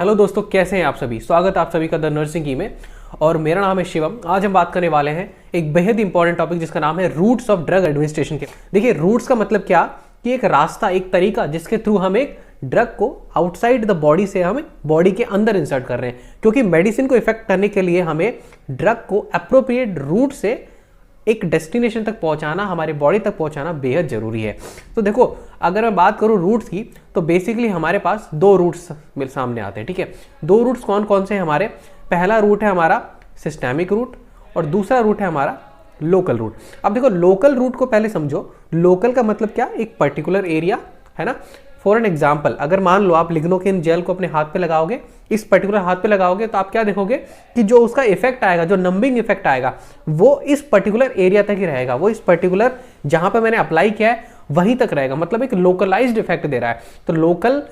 Hello दोस्तों, कैसे हैं आप सभी। स्वागत है आप सभी का द नर्सिंग की में। और मेरा नाम है शिवम। आज हम बात करने वाले हैं एक बेहद इंपॉर्टेंट टॉपिक जिसका नाम है रूट्स ऑफ ड्रग एडमिनिस्ट्रेशन के। देखिए, रूट्स का मतलब क्या कि एक रास्ता, एक तरीका जिसके थ्रू हम एक ड्रग को आउटसाइड द बॉडी से हमें बॉडी के अंदर इंसर्ट कर रहे हैं, क्योंकि मेडिसिन को इफेक्ट करने के लिए हमें ड्रग को अप्रोप्रिएट रूट से एक डेस्टिनेशन तक पहुंचाना, हमारी बॉडी तक पहुंचाना बेहद जरूरी है। तो देखो, अगर मैं बात करूं रूट्स की, तो बेसिकली हमारे पास दो रूट्स सामने आते हैं। ठीक है, दो रूट्स कौन कौन से हैं हमारे। पहला रूट है हमारा सिस्टेमिक रूट और दूसरा रूट है हमारा लोकल रूट। अब देखो, लोकल रूट को पहले समझो। लोकल का मतलब क्या, एक पर्टिकुलर एरिया है ना। फॉर एन एग्जाम्पल, अगर मान लो आप लिग्नोकेन जेल को अपने हाथ पे लगाओगे, इस पर्टिकुलर हाथ पे लगाओगे, तो आप क्या देखोगे कि जो उसका इफेक्ट आएगा, जो नंबिंग इफेक्ट आएगा, वो इस पर्टिकुलर एरिया तक ही रहेगा। वो इस पर्टिकुलर जहां पे मैंने अप्लाई किया है वहीं तक रहेगा। मतलब एक लोकलाइज्ड इफेक्ट दे रहा है। तो लोकल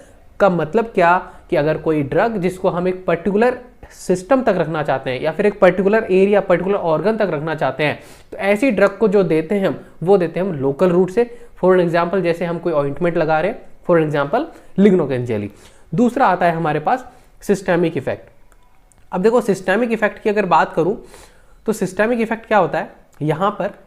का मतलब क्या कि अगर कोई ड्रग जिसको हम एक पर्टिकुलर सिस्टम तक रखना चाहते हैं या फिर एक पर्टिकुलर एरिया, पर्टिकुलर ऑर्गन तक रखना चाहते हैं, तो ऐसी ड्रग को जो देते हैं हम, वो देते हैं हम लोकल रूट से। फॉर एन एग्जाम्पल, जैसे हम कोई ऑइंटमेंट लगा रहे हैं, फॉर एग्जाम्पल लिग्नोकेन जेली। दूसरा आता है हमारे पास सिस्टेमिक इफेक्ट। अब देखो, सिस्टेमिक इफेक्ट की अगर बात करूं तो सिस्टेमिक इफेक्ट क्या होता है, यहां पर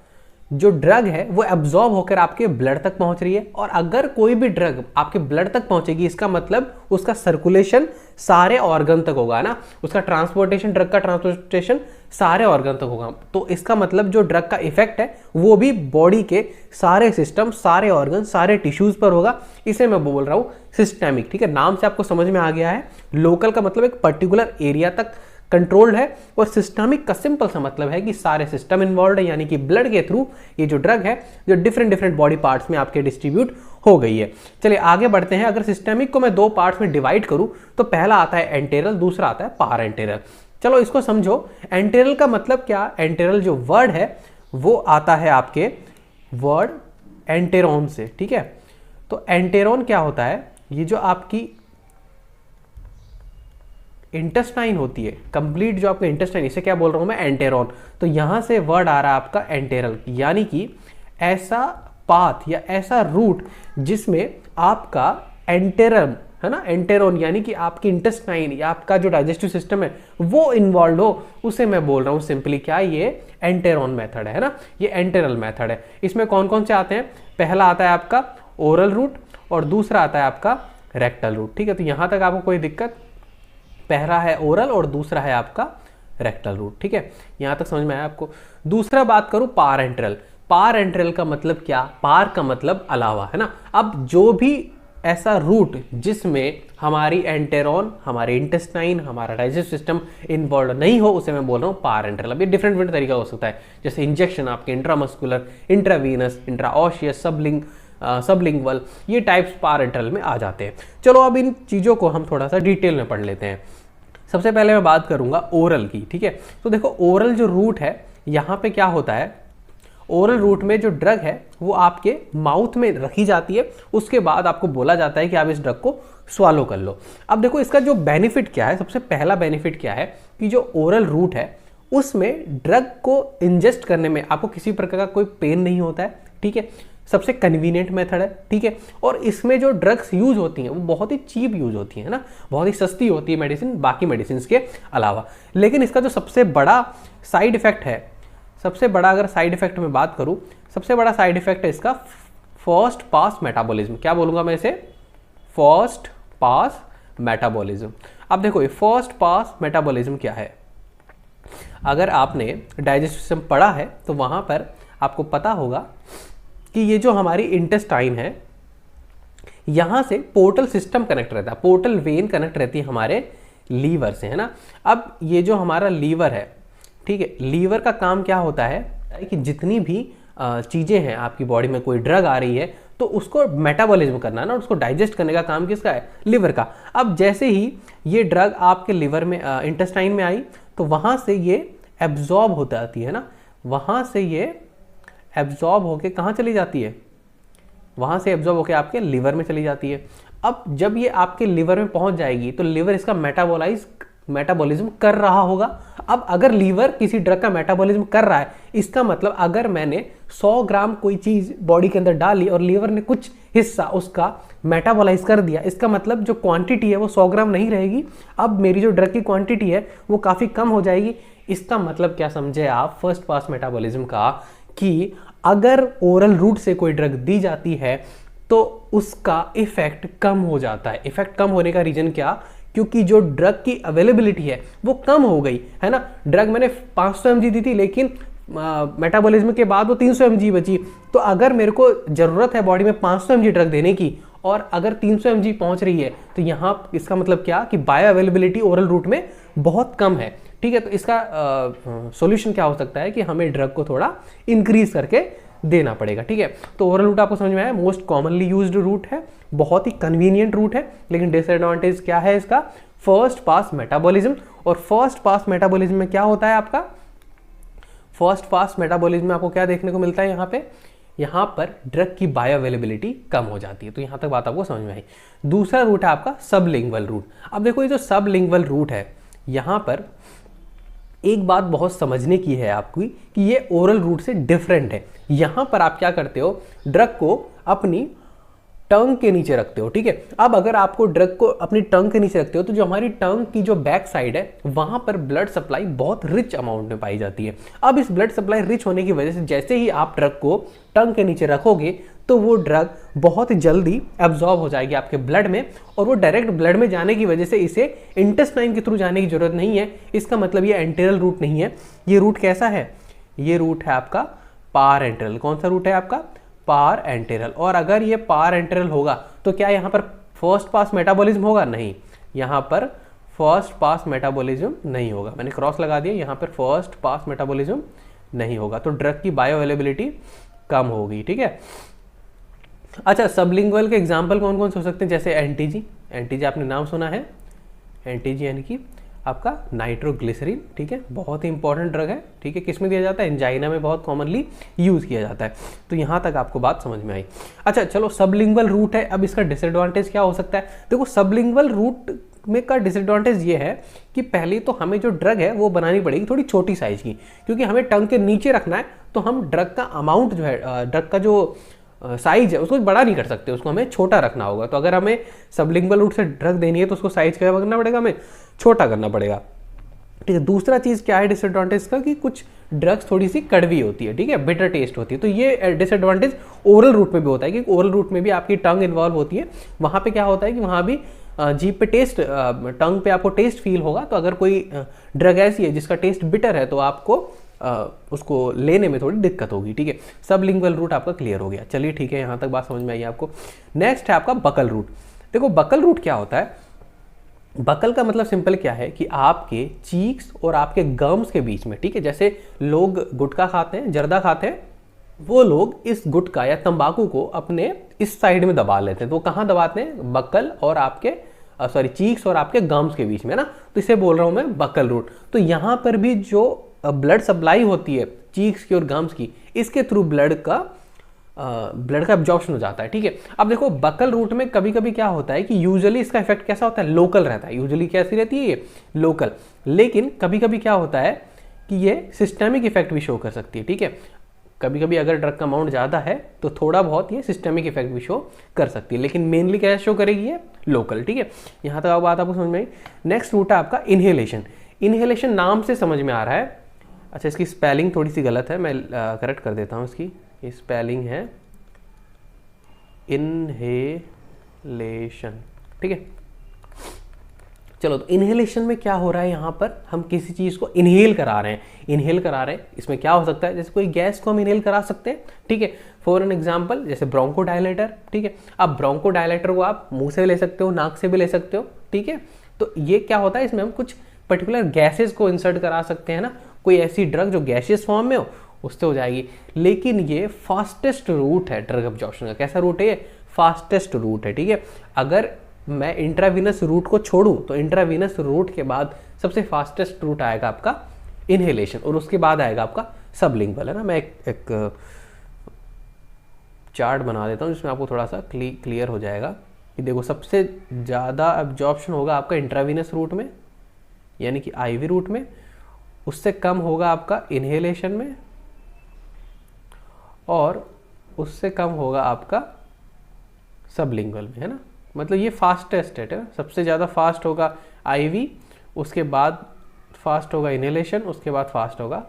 जो ड्रग है वो एब्जॉर्ब होकर आपके ब्लड तक पहुंच रही है। और अगर कोई भी ड्रग आपके ब्लड तक पहुंचेगी, इसका मतलब उसका सर्कुलेशन सारे ऑर्गन तक होगा ना, उसका ट्रांसपोर्टेशन, ड्रग का ट्रांसपोर्टेशन सारे ऑर्गन तक होगा। तो इसका मतलब जो ड्रग का इफेक्ट है वो भी बॉडी के सारे सिस्टम, सारे ऑर्गन, सारे टिश्यूज पर होगा। इसे मैं बोल रहा हूं सिस्टेमिक। ठीक है, नाम से आपको समझ में आ गया है। लोकल का मतलब एक पर्टिकुलर एरिया तक कंट्रोल्ड है, और सिस्टमिक का सिंपल सा मतलब है कि सारे सिस्टम इन्वॉल्व है, यानी कि ब्लड के थ्रू ये जो ड्रग है जो डिफरेंट डिफरेंट बॉडी पार्ट्स में आपके डिस्ट्रीब्यूट हो गई है। चलिए आगे बढ़ते हैं। अगर सिस्टमिक को मैं दो पार्ट्स में डिवाइड करूं तो पहला आता है एंटेरल, दूसरा आता है पारेंटेरल। चलो इसको समझो। एंटेरल का मतलब क्या, एंटेरल जो वर्ड है वो आता है आपके वर्ड एंटेरोन से। ठीक है, तो एंटेरोन क्या होता है, ये जो आपकी इंटेस्टाइन होती है, कंप्लीट जो आपका इंटेस्टाइन, इसे क्या बोल रहा हूं मैं, एंटेरोन। तो यहां से वर्ड आ रहा है आपका एंटेरल, यानी कि ऐसा पाथ या ऐसा रूट जिसमें आपका एंटेरम है ना, एंटेरोन यानी कि आपकी इंटेस्टाइन या आपका जो डाइजेस्टिव सिस्टम है वो इन्वॉल्व हो, उसे मैं बोल रहा हूं सिंपली क्या, ये एंटेरोन मेथड है ना, ये एंटेरल मेथड है। इसमें कौन कौन से आते हैं, पहला आता है आपका ओरल रूट और दूसरा आता है आपका रेक्टल रूट। ठीक है, तो यहां तक आपको कोई दिक्कत, पहला है ओरल और दूसरा है आपका रेक्टल रूट। ठीक है, यहां तक समझ में आया आपको। दूसरा बात करूं पारेंट्रल। पारेंट्रल का मतलब क्या, पार का मतलब अलावा है ना। अब जो भी ऐसा रूट जिसमें हमारी एंटेरोन, हमारे इंटेस्टाइन, हमारा डाइजेस्टिव सिस्टम इन्वॉल्व नहीं हो, उसे मैं बोल रहा हूं पारेंट्रल। अब ये डिफरेंट डिफरेंट तरीका हो सकता है, जैसे इंजेक्शन आपके इंट्रामस्कुलर, इंट्रावीनस, इंट्राओशियस, सबलिंगवल, ये टाइप्स पारेंट्रल में आ जाते हैं। चलो अब इन चीज़ों को हम थोड़ा सा डिटेल में पढ़ लेते हैं। सबसे पहले मैं बात करूंगा ओरल की। ठीक है, तो देखो ओरल जो रूट है, यहाँ पे क्या होता है, ओरल रूट में जो ड्रग है वो आपके माउथ में रखी जाती है, उसके बाद आपको बोला जाता है कि आप इस ड्रग को स्वालो कर लो। अब देखो इसका जो बेनिफिट क्या है, सबसे पहला बेनिफिट क्या है कि जो ओरल रूट है उसमें ड्रग को इंजेस्ट करने में आपको किसी प्रकार का कोई पेन नहीं होता है। ठीक है, सबसे कन्वीनियंट मेथड है। ठीक है, और इसमें जो ड्रग्स यूज होती हैं वो बहुत ही चीप यूज होती है ना, बहुत ही सस्ती होती है मेडिसिन, बाकी मेडिसिन के अलावा। लेकिन इसका जो सबसे बड़ा साइड इफेक्ट है, सबसे बड़ा अगर साइड इफेक्ट में बात करूं, सबसे बड़ा साइड इफेक्ट है इसका फर्स्ट पास मेटाबॉलिज्म। क्या बोलूंगा मैं इसे, फर्स्ट पास मेटाबॉलिज्म। अब देखो ये फर्स्ट पास मेटाबॉलिज्म क्या है, अगर आपने डाइजेस्टिव सिस्टम पढ़ा है तो वहां पर आपको पता होगा कि ये जो हमारी इंटेस्टाइन है, यहां से पोर्टल सिस्टम कनेक्ट रहता है, पोर्टल वेन कनेक्ट रहती है हमारे लीवर से, है ना। अब ये जो हमारा लीवर है, ठीक है, लीवर का काम क्या होता है कि जितनी भी चीजें हैं आपकी बॉडी में, कोई ड्रग आ रही है तो उसको मेटाबॉलिज्म करना ना, उसको डाइजेस्ट करने का काम किसका है, लिवर का। अब जैसे ही ये ड्रग आपके लिवर में, इंटेस्टाइन में आई, तो वहां से ये एब्जॉर्ब हो जाती है ना, वहां से ये एब्जॉर्ब होके कहाँ चली जाती है, वहां से एब्जॉर्ब होके आपके लिवर में चली जाती है। अब जब ये आपके लिवर में पहुंच जाएगी तो लिवर इसका मेटाबोलाइज मेटाबॉलिज्म कर रहा होगा। अब अगर लीवर किसी ड्रग का मेटाबॉलिज्म कर रहा है, इसका मतलब अगर मैंने 100 ग्राम कोई चीज़ बॉडी के अंदर डाली और लीवर ने कुछ हिस्सा उसका मेटाबॉलाइज कर दिया, इसका मतलब जो क्वांटिटी है वो 100 ग्राम नहीं रहेगी, अब मेरी जो ड्रग की क्वांटिटी है वो काफ़ी कम हो जाएगी। इसका मतलब क्या समझे आप फर्स्ट पास मेटाबॉलिज्म का, कि अगर ओरल रूट से कोई ड्रग दी जाती है तो उसका इफेक्ट कम हो जाता है। इफेक्ट कम होने का रीजन क्या, क्योंकि जो ड्रग की अवेलेबिलिटी है वो कम हो गई है ना। ड्रग मैंने 500 mg दी थी, लेकिन मेटाबॉलिज्म के बाद वो 300 mg बची। तो अगर मेरे को ज़रूरत है बॉडी में 500 mg ड्रग देने की और अगर 300 mg पहुंच रही है, तो यहाँ इसका मतलब क्या कि बायो अवेलेबिलिटी ओरल रूट में बहुत कम है। ठीक है, तो इसका सॉल्यूशन क्या हो सकता है कि हमें ड्रग को थोड़ा इंक्रीज करके देना पड़ेगा। ठीक है, तो ओरल रूट आपको समझ में आया, मोस्ट कॉमनली यूज्ड रूट है, बहुत ही कन्वीनियंट रूट है। लेकिन डिसएडवांटेज क्या है इसका, फर्स्ट पास मेटाबॉलिज्म। और फर्स्ट पास मेटाबॉलिज्म में क्या होता है आपका, फर्स्ट पास मेटाबॉलिज्म में आपको क्या देखने को मिलता है, यहाँ पर ड्रग की बायो अवेलेबिलिटी कम हो जाती है। तो यहाँ तक बात आपको समझ में आई। दूसरा रूट है आपका सबलिंगुअल रूट। अब देखो ये जो सबलिंगुअल रूट है, यहाँ पर एक बात बहुत समझने की है आपको कि ये ओरल रूट से डिफरेंट है। यहाँ पर आप क्या करते हो, ड्रग को अपनी टंग के नीचे रखते हो। ठीक है, अब अगर आपको ड्रग को अपनी टंग के नीचे रखते हो तो जो हमारी टंग की जो बैक साइड है वहां पर ब्लड सप्लाई बहुत रिच अमाउंट में पाई जाती है। अब इस ब्लड सप्लाई रिच होने की वजह से जैसे ही आप ड्रग को टंग के नीचे रखोगे तो वो ड्रग बहुत जल्दी एब्जॉर्ब हो जाएगी आपके ब्लड में, और वो डायरेक्ट ब्लड में जाने की वजह से इसे इंटेस्टाइन के थ्रू जाने की जरूरत नहीं है। इसका मतलब ये एंटेरल रूट नहीं है। ये रूट कैसा है, ये रूट है आपका पार एंटेरल। कौन सा रूट है आपका, पार एंटेरल। और अगर ये पार एंटेरल होगा तो क्या यहाँ पर फर्स्ट पास मेटाबॉलिज्म होगा, नहीं, यहाँ पर फर्स्ट पास मेटाबॉलिज्म नहीं होगा। मैंने क्रॉस लगा दिया, यहाँ पर फर्स्ट पास मेटाबॉलिज्म नहीं होगा, तो ड्रग की बायो अवेलेबिलिटी कम होगी। ठीक है, अच्छा, सबलिंगुअल के एग्जाम्पल कौन कौन से हो सकते हैं, जैसे एंटीजी। एंटीजी आपने नाम सुना है, एंटीजी यानी कि आपका नाइट्रोग्लिसरीन। ठीक है, बहुत ही इंपॉर्टेंट ड्रग है। ठीक है, किस में दिया जाता है, एंजाइना में बहुत कॉमनली यूज किया जाता है। तो यहाँ तक आपको बात समझ में आई। अच्छा चलो, सबलिंगुअल रूट है, अब इसका डिसएडवांटेज क्या हो सकता है। देखो सबलिंगुअल रूट में का डिसएडवांटेज ये है कि पहले तो हमें जो ड्रग है वो बनानी पड़ेगी थोड़ी छोटी साइज की, क्योंकि हमें टंग के नीचे रखना है। तो हम ड्रग का अमाउंट जो है, ड्रग का जो साइज है उसको बड़ा नहीं कर सकते, उसको हमें छोटा रखना होगा। तो अगर हमें सबलिंगुअल रूट से ड्रग देनी है तो उसको साइज क्या करना पड़ेगा, हमें छोटा करना पड़ेगा। ठीक है, दूसरा चीज़ क्या है डिसएडवांटेज का, कि कुछ ड्रग्स थोड़ी सी कड़वी होती है। ठीक है, बिटर टेस्ट होती है। तो ये डिसएडवांटेज ओरल रूट में भी होता है, कि ओरल रूट में भी आपकी टंग इन्वॉल्व होती है। वहाँ पे क्या होता है कि वहाँ भी जीभ पे टेस्ट, टंग पे आपको टेस्ट फील होगा। तो अगर कोई ड्रग ऐसी है जिसका टेस्ट बिटर है तो आपको उसको लेने में थोड़ी दिक्कत होगी। ठीक है, सबलिंगुअल रूट आपका क्लियर हो गया। चलिए ठीक है, यहाँ तक बात समझ में आई आपको। नेक्स्ट है आपका बकल रूट। देखो बकल रूट क्या होता है, बकल का मतलब सिंपल क्या है कि आपके चीक्स और आपके गम्स के बीच में, ठीक है, जैसे लोग गुटखा खाते हैं, जर्दा खाते हैं, वो लोग इस गुटखा या तंबाकू को अपने इस साइड में दबा लेते हैं। तो वो कहाँ दबाते हैं, बकल और आपके चीक्स और आपके गम्स के बीच में ना। तो इसे बोल रहा हूँ मैं बकल रूट। तो यहाँ पर भी जो ब्लड सप्लाई होती है चीक्स की और गम्स की, इसके थ्रू ब्लड का एब्जॉर्प्शन हो जाता है। ठीक है, अब देखो बकल रूट में कभी कभी क्या होता है कि यूजुअली इसका इफेक्ट कैसा होता है, लोकल रहता है। यूजुअली कैसी रहती है ये, लोकल। लेकिन कभी कभी क्या होता है कि ये सिस्टेमिक इफेक्ट भी शो कर सकती है। ठीक है, कभी कभी अगर ड्रग का अमाउंट ज़्यादा है तो थोड़ा बहुत ये सिस्टेमिक इफेक्ट भी शो कर सकती है, लेकिन मेनली क्या शो करेगी ये, लोकल। ठीक है, यहाँ तक बात आपको समझ में आई। नेक्स्ट रूट है आपका इनहेलेशन। इनहेलेशन नाम से समझ में आ रहा है, अच्छा इसकी स्पेलिंग थोड़ी सी गलत है, मैं करेक्ट कर देता हूँ। इसकी स्पेलिंग है इनहेलेशन। ठीक है, चलो, तो इनहेलेशन में क्या हो रहा है, यहाँ पर हम किसी चीज़ को इनहेल करा रहे हैं। इनहेल करा रहे हैं, इसमें क्या हो सकता है, जैसे कोई गैस को हम इनहेल करा सकते हैं। ठीक है, फॉर एन एग्जाम्पल जैसे ब्रोंको डायलेटर। ठीक है, अब ब्रोंको डायलेटर को आप मुंह से भी ले सकते हो, नाक से भी ले सकते हो। ठीक है, तो ये क्या होता है, इसमें हम कुछ पर्टिकुलर गैसेस को इंसर्ट करा सकते हैं ना, कोई ऐसी ड्रग जो गैसियस फॉर्म में हो उससे हो जाएगी। लेकिन ये फास्टेस्ट रूट है ड्रग एब्जॉर्प्शन का। कैसा रूट है ये, फास्टेस्ट रूट है। ठीक है, अगर मैं इंट्रावीनस रूट को छोड़ूं तो इंट्रावीनस रूट के बाद सबसे फास्टेस्ट रूट आएगा आपका इनहेलेशन, और उसके बाद आएगा आपका सबलिंगुअल, है ना। मैं एक चार्ट बना देता हूं जिसमें आपको थोड़ा सा क्लियर हो जाएगा कि देखो सबसे ज़्यादा एब्जॉर्प्शन होगा आपका इंट्रावीनस रूट में, यानी कि आईवी रूट में, उससे कम होगा आपका इनहेलेशन में, और उससे कम होगा आपका सबलिंगुअल में, है ना। मतलब ये फास्टेस्ट है ना, सबसे ज़्यादा फास्ट होगा आईवी, उसके बाद फास्ट होगा इनहेलेशन, उसके बाद फास्ट होगा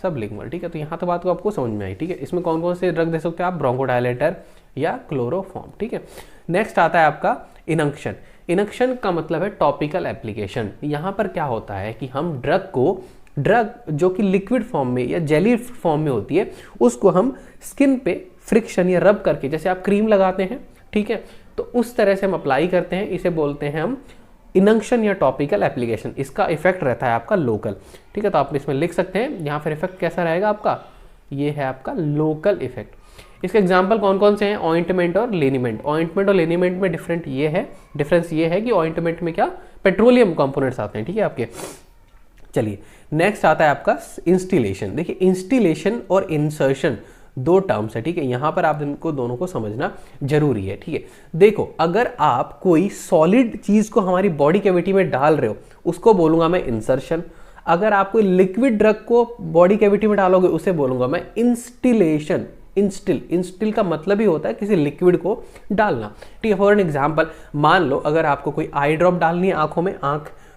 सबलिंगुअल। ठीक है, तो यहाँ तो बात को आपको समझ में आई। ठीक है, इसमें कौन कौन से ड्रग दे सकते हैं आप, ब्रोंकोडायलेटर या क्लोरोफॉर्म। ठीक है, नेक्स्ट आता है आपका इनक्शन। इनक्शन का मतलब है टॉपिकल एप्लीकेशन। यहाँ पर क्या होता है कि हम ड्रग जो कि लिक्विड फॉर्म में या जेली फॉर्म में होती है, उसको हम स्किन पे फ्रिक्शन या रब करके, जैसे आप क्रीम लगाते हैं, ठीक है, तो उस तरह से हम अप्लाई करते हैं, इसे बोलते हैं हम इनक्शन या टॉपिकल एप्लीकेशन। इसका इफेक्ट रहता है आपका लोकल। ठीक है, तो आप इसमें लिख सकते हैं, यहाँ पर इफेक्ट कैसा रहेगा आपका, ये है आपका लोकल इफेक्ट। इसके एग्जाम्पल कौन कौन से हैं, ऑइंटमेंट और लेनिमेंट। ऑइंटमेंट और लेनिमेंट में डिफरेंस ये है कि ऑइंटमेंट में क्या, पेट्रोलियम कंपोनेंट्स आते हैं, ठीक है आपके। चलिए, नेक्स्ट आता है आपका इंस्टिलेशन। देखिए, इंस्टिलेशन और इंसर्शन दो टर्म्स है, ठीक है, यहाँ पर आप इनको दोनों को समझना जरूरी है। ठीक है, देखो, अगर आप कोई सॉलिड चीज को हमारी बॉडी कैविटी में डाल रहे हो, उसको बोलूंगा मैं इंसर्शन। अगर आप कोई लिक्विड ड्रग को बॉडी कैविटी में डालोगे, उसे बोलूंगा मैं इंस्टिलेशन। इंस्टिल का मतलब ही होता है किसी लिक्विड को डालना। ठीक है, फॉर एन एग्जांपल, मान लो अगर आपको कोई आई ड्रॉप डालनी है आंखों में,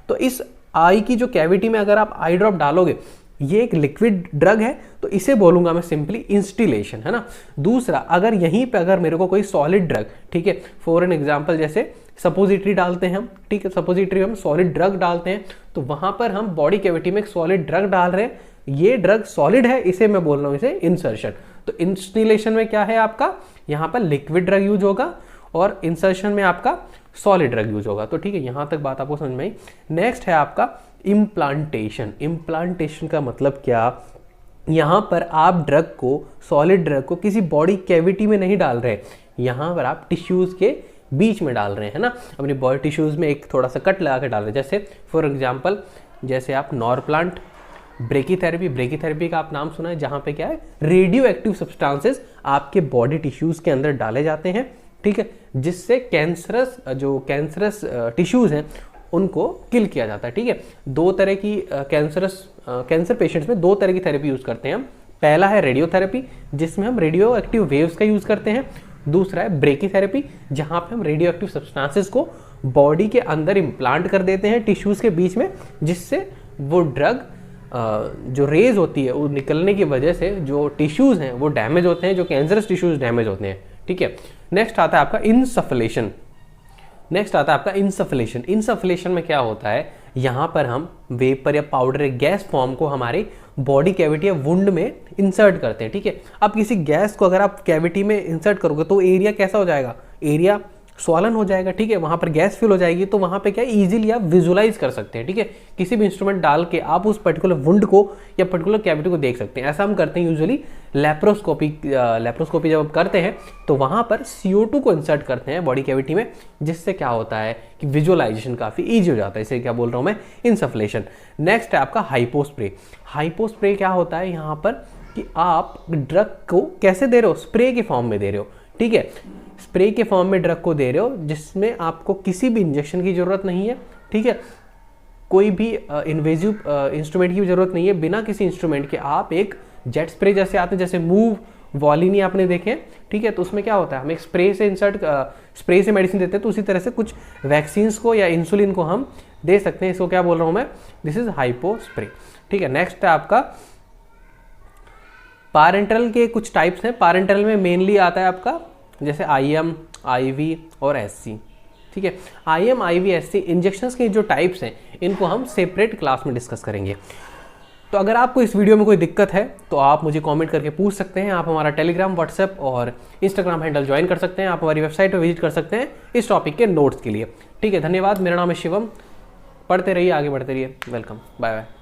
तो इस आई की जो कैविटी में अगर आप आई ड्रॉप डालोगे, ये एक लिक्विड ड्रग है, तो इसे बोलूंगा मैं सिंपली इंस्टिलेशन, है ना। दूसरा, अगर यहीं पे अगर मेरे को कोई सॉलिड ड्रग, ठीक है, फॉर एन एग्जांपल जैसे सपोजिटरी डालते हैं हम, ठीक है, सपोजिटरी हम सॉलिड ड्रग डालते हैं, तो वहां पर हम बॉडी कैविटी में एक सॉलिड ड्रग डाल रहे हैं, ये ड्रग सॉलिड है, इसे मैं बोल रहा हूं इसे इंसर्शन। तो इंस्टिलेशन में क्या है आपका, यहाँ पर लिक्विड ड्रग यूज होगा, और इंसर्शन में आपका सॉलिड ड्रग यूज होगा। तो ठीक है, यहां तक बात आपको समझ में आई। नेक्स्ट है आपका इम्प्लांटेशन। इम्प्लांटेशन का मतलब क्या, यहां पर आप ड्रग को, सॉलिड ड्रग को किसी बॉडी कैविटी में नहीं डाल रहे, यहां पर आप टिश्यूज के बीच में डाल रहे हैं ना, अपनी बॉडी टिश्यूज में एक थोड़ा सा कट लगा के डाल रहे हैं। जैसे फॉर एग्जाम्पल, जैसे आप नॉरप्लांट, ब्रेकीथेरेपी का आप नाम सुना है, जहां पे क्या है, रेडियो एक्टिव सब्सटेंसेस आपके बॉडी टिश्यूज के अंदर डाले जाते हैं, ठीक है, जिससे कैंसरस टिश्यूज हैं उनको किल किया जाता है। ठीक है, दो तरह की कैंसर पेशेंट्स में दो तरह की थेरेपी यूज करते हैं हम। पहला है रेडियोथेरेपी, जिसमें हम रेडियो एक्टिव वेव्स का यूज करते हैं। दूसरा है ब्रेकीथेरेपी, जहां पे हम रेडियो एक्टिव सब्सटेंसेस को बॉडी के अंदर इम्प्लांट कर देते हैं टिश्यूज के बीच में, जिससे वो ड्रग जो रेज होती है वो निकलने की वजह से जो टिश्यूज हैं वो डैमेज होते हैं, जो कैंसरस टिश्यूज डैमेज होते हैं। ठीक है, नेक्स्ट आता है आपका इंसफलेशन। इंसफलेशन में क्या होता है, यहां पर हम वेपर या पाउडर या गैस फॉर्म को हमारे बॉडी कैविटी या वुंड में इंसर्ट करते हैं। ठीक है, अब किसी गैस को अगर आप कैविटी में इंसर्ट करोगे तो एरिया कैसा हो जाएगा, एरिया स्वॉलन हो जाएगा। ठीक है, वहां पर गैस फिल हो जाएगी, तो वहां पे क्या इजीली आप विजुलाइज कर सकते हैं। ठीक है, किसी भी इंस्ट्रूमेंट डाल के आप उस पर्टिकुलर वुंड को या पर्टिकुलर कैविटी को देख सकते हैं। ऐसा हम करते हैं यूजुअली लेप्रोस्कोपी जब आप करते हैं तो वहां पर CO2 को इंसर्ट करते हैं बॉडी कैविटी में, जिससे क्या होता है कि विजुअलाइजेशन काफी ईजी हो जाता है। इसे क्या बोल रहा हूं मैं, इंसफलेशन। नेक्स्ट है आपका हाइपोस्प्रे। हाइपोस्प्रे क्या होता है, यहाँ पर कि आप ड्रग को कैसे दे रहे हो, स्प्रे के फॉर्म में दे रहे हो। ठीक है, स्प्रे के फॉर्म में ड्रग को दे रहे हो, जिसमें आपको किसी भी इंजेक्शन की जरूरत नहीं है। ठीक है, कोई भी इन्वेजिव इंस्ट्रूमेंट की जरूरत नहीं है। बिना किसी इंस्ट्रूमेंट के आप एक जेट स्प्रे जैसे आते हैं, जैसे मूव, वॉलिनी आपने देखे हैं। ठीक है, तो उसमें क्या होता है, हम एक स्प्रे से मेडिसिन देते हैं, तो उसी तरह से कुछ वैक्सीन्स को या इंसुलिन को हम दे सकते हैं। इसको क्या बोल रहा हूं मैं, दिस इज हाइपोस्प्रे। ठीक है, नेक्स्ट है आपका पारेंटरल के कुछ टाइप्स हैं। पारेंटरल में मेनली आता है आपका जैसे IM, IV और SC। ठीक है, IM, IV, SC इंजेक्शंस के जो टाइप्स हैं, इनको हम सेपरेट क्लास में डिस्कस करेंगे। तो अगर आपको इस वीडियो में कोई दिक्कत है तो आप मुझे कमेंट करके पूछ सकते हैं। आप हमारा टेलीग्राम, व्हाट्सएप और इंस्टाग्राम हैंडल ज्वाइन कर सकते हैं। आप हमारी वेबसाइट पर विजिट कर सकते हैं इस टॉपिक के नोट्स के लिए। ठीक है, धन्यवाद। मेरा नाम है शिवम। पढ़ते रहिए, आगे बढ़ते रहिए। Welcome, bye bye.